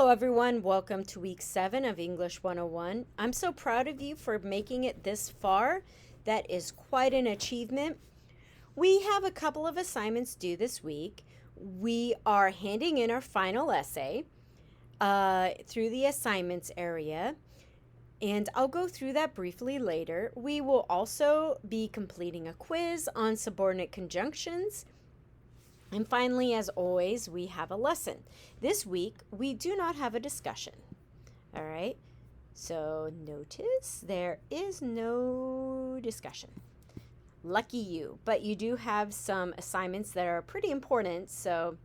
Hello, everyone. Welcome to week 7 of English 101. I'm so proud of you for making it this far. That is quite an achievement. We have a couple of assignments due this week. We are handing in our final essay through the assignments area, and I'll go through that briefly later. We will also be completing a quiz on subordinate conjunctions. And finally, as always, we have a lesson. This week, we do not have a discussion. All right? So notice there is no discussion. Lucky you. But you do have some assignments that are pretty important. So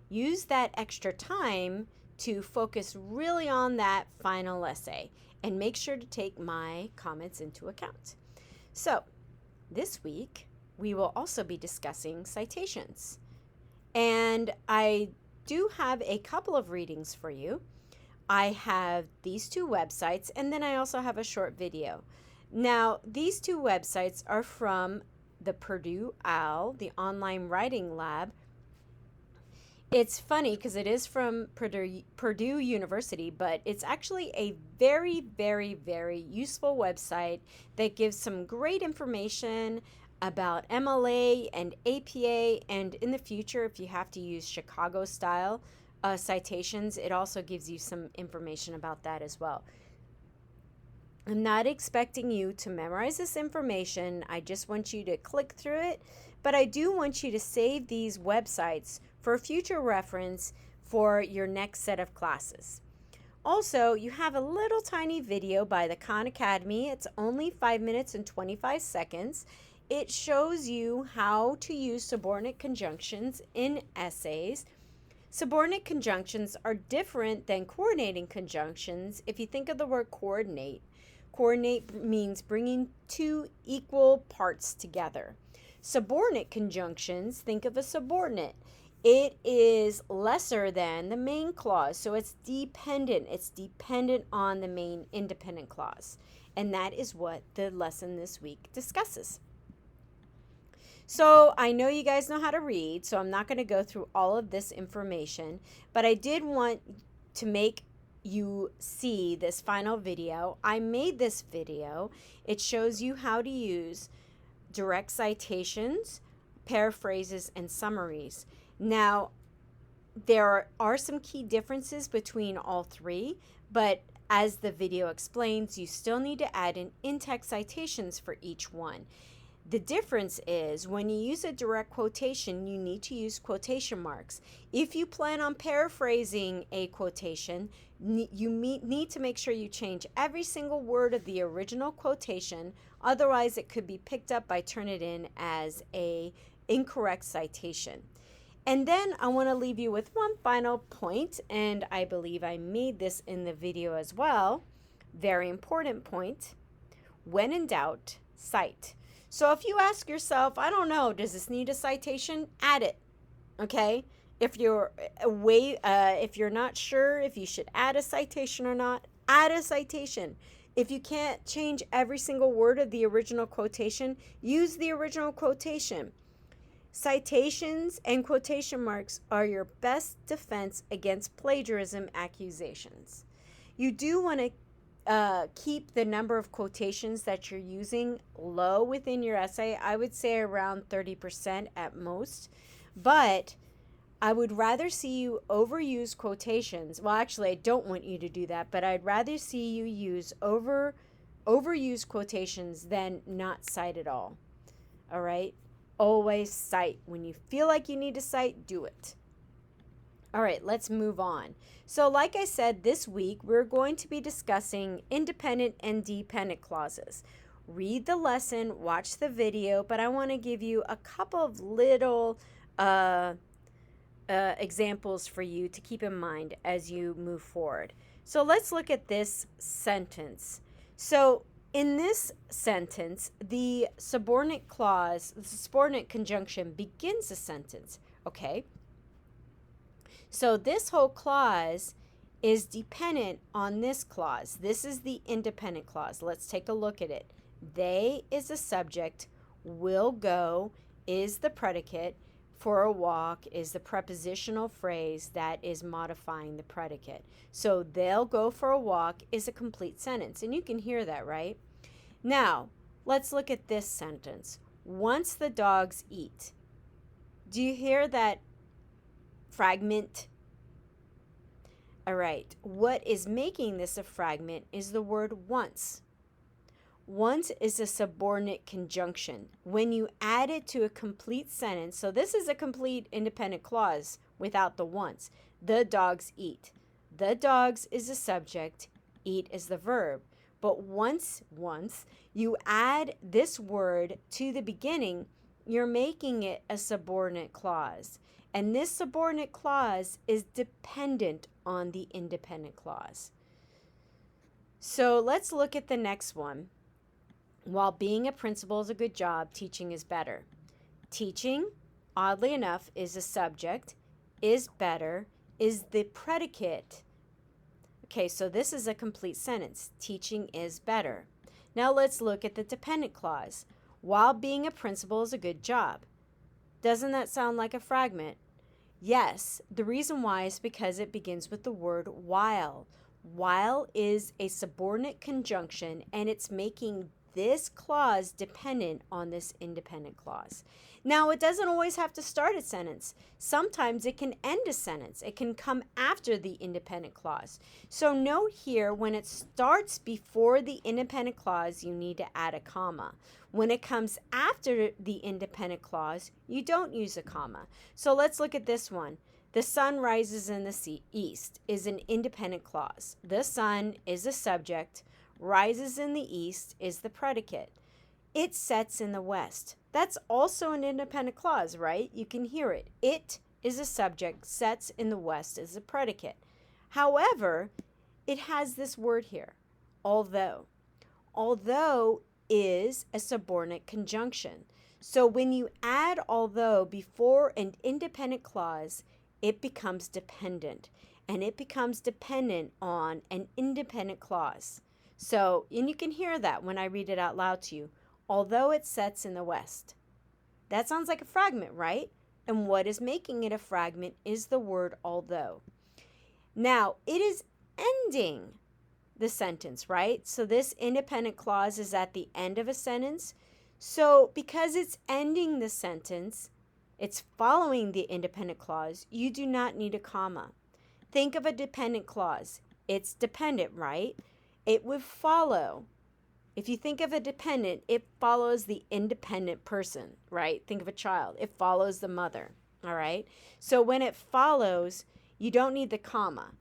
use that extra time to focus really on that final essay. And make sure to take my comments into account. So this week, we will also be discussing citations. And I do have a couple of readings for you. I have these two websites, and then I also have a short video. Now, these two websites are from the Purdue OWL, the Online Writing Lab. It's funny because it is from Purdue University, but it's actually a very, very, very useful website that gives some great information about MLA and APA, and in the future, if you have to use Chicago style citations, it also gives you some information about that as well. I'm not expecting you to memorize this information. I just want you to click through it, but I do want you to save these websites for future reference for your next set of classes. Also, you have a little tiny video by the Khan Academy. It's only 5 minutes and 25 seconds. It shows you how to use subordinate conjunctions in essays. Subordinate conjunctions are different than coordinating conjunctions. If you think of the word coordinate means bringing two equal parts together. Subordinate conjunctions, think of a subordinate. It is lesser than the main clause, so it's dependent. It's dependent on the main independent clause. And that is what the lesson this week discusses. So I know you guys know how to read, so I'm not going to go through all of this information, but I did want to make you see this final video. I made this video. It shows you how to use direct citations, paraphrases, and summaries. Now, there are some key differences between all three, but as the video explains, you still need to add in in-text citations for each one. The difference is when you use a direct quotation, you need to use quotation marks. If you plan on paraphrasing a quotation, you need to make sure you change every single word of the original quotation. Otherwise, it could be picked up by Turnitin as an incorrect citation. And then I want to leave you with one final point, and I believe I made this in the video as well. Very important point. When in doubt, cite. So if you ask yourself, I don't know, does this need a citation? Add it, okay? If you're not sure if you should add a citation or not, add a citation. If you can't change every single word of the original quotation, use the original quotation. Citations and quotation marks are your best defense against plagiarism accusations. You do want to keep the number of quotations that you're using low within your essay. I would say around 30% at most, but I would rather see you overuse quotations. Well, actually, I don't want you to do that, but I'd rather see you use overuse quotations than not cite at all. All right? Always cite. When you feel like you need to cite, do it. All right, let's move on. So like I said, this week we're going to be discussing independent and dependent clauses. Read the lesson, watch the video, but I want to give you a couple of little examples for you to keep in mind as you move forward. So let's look at this sentence. So in this sentence, the subordinate clause, the subordinate conjunction begins a sentence, okay? So this whole clause is dependent on this clause. This is the independent clause. Let's take a look at it. They is the subject, will go is the predicate, for a walk is the prepositional phrase that is modifying the predicate. So they'll go for a walk is a complete sentence. And you can hear that, right? Now, let's look at this sentence. Once the dogs eat. Do you hear that fragment? All right. What is making this a fragment is the word once. Once is a subordinate conjunction. When you add it to a complete sentence, so this is a complete independent clause without the once. The dogs eat. The dogs is the subject, eat is the verb. But once you add this word to the beginning, you're making it a subordinate clause. And this subordinate clause is dependent on the independent clause. So let's look at the next one. While being a principal is a good job, teaching is better. Teaching, oddly enough, is a subject, is better, is the predicate. Okay, so this is a complete sentence. Teaching is better. Now let's look at the dependent clause. While being a principal is a good job. Doesn't that sound like a fragment? Yes, the reason why is because it begins with the word while. While is a subordinate conjunction, and it's making this clause dependent on this independent clause. Now, it doesn't always have to start a sentence. Sometimes it can end a sentence. It can come after the independent clause. So note here, when it starts before the independent clause, you need to add a comma. When it comes after the independent clause, you don't use a comma. So let's look at this one. The sun rises in the east is an independent clause. The sun is a subject. Rises in the east is the predicate. It sets in the west. That's also an independent clause, right? You can hear it. It is a subject, sets in the west is a predicate. However, it has this word here, although. Although is a subordinate conjunction. So when you add although before an independent clause, it becomes dependent. And it becomes dependent on an independent clause. So, and you can hear that when I read it out loud to you. Although it sets in the west. That sounds like a fragment, right? And what is making it a fragment is the word although. Now, it is ending the sentence, right? So this independent clause is at the end of a sentence. So because it's ending the sentence, it's following the independent clause, you do not need a comma. Think of a dependent clause. It's dependent, right? It would follow. If you think of a dependent, it follows the independent person, right? Think of a child. It follows the mother, all right? So when it follows, you don't need the comma.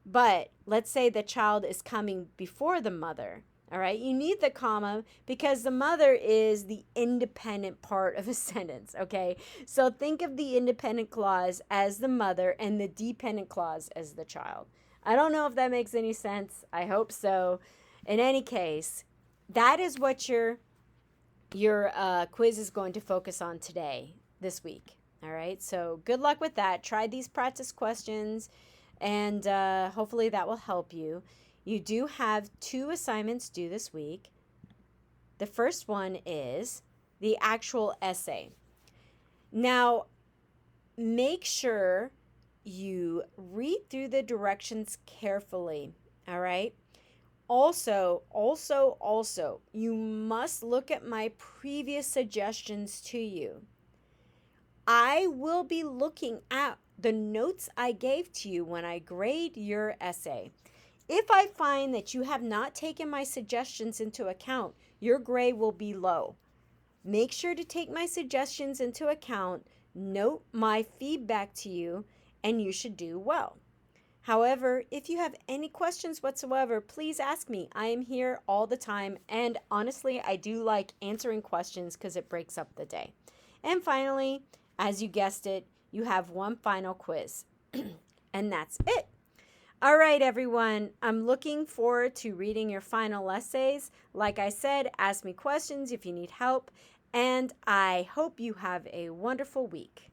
But let's say the child is coming before the mother, all right? You need the comma because the mother is the independent part of a sentence, okay? So think of the independent clause as the mother and the dependent clause as the child. I don't know if that makes any sense. I hope so. In any case, that is what your quiz is going to focus on today, this week. All right, so good luck with that. Try these practice questions, and hopefully that will help you. You do have 2 assignments due this week. The first one is the actual essay. Now, make sure you read through the directions carefully, all right? Also, you must look at my previous suggestions to you. I will be looking at the notes I gave to you when I grade your essay. If I find that you have not taken my suggestions into account, your grade will be low. Make sure to take my suggestions into account, note my feedback to you, and you should do well. However, if you have any questions whatsoever, please ask me. I am here all the time, and honestly, I do like answering questions because it breaks up the day. And finally, as you guessed it, you have one final quiz, and that's it. All right, everyone, I'm looking forward to reading your final essays. Like I said, ask me questions if you need help, and I hope you have a wonderful week.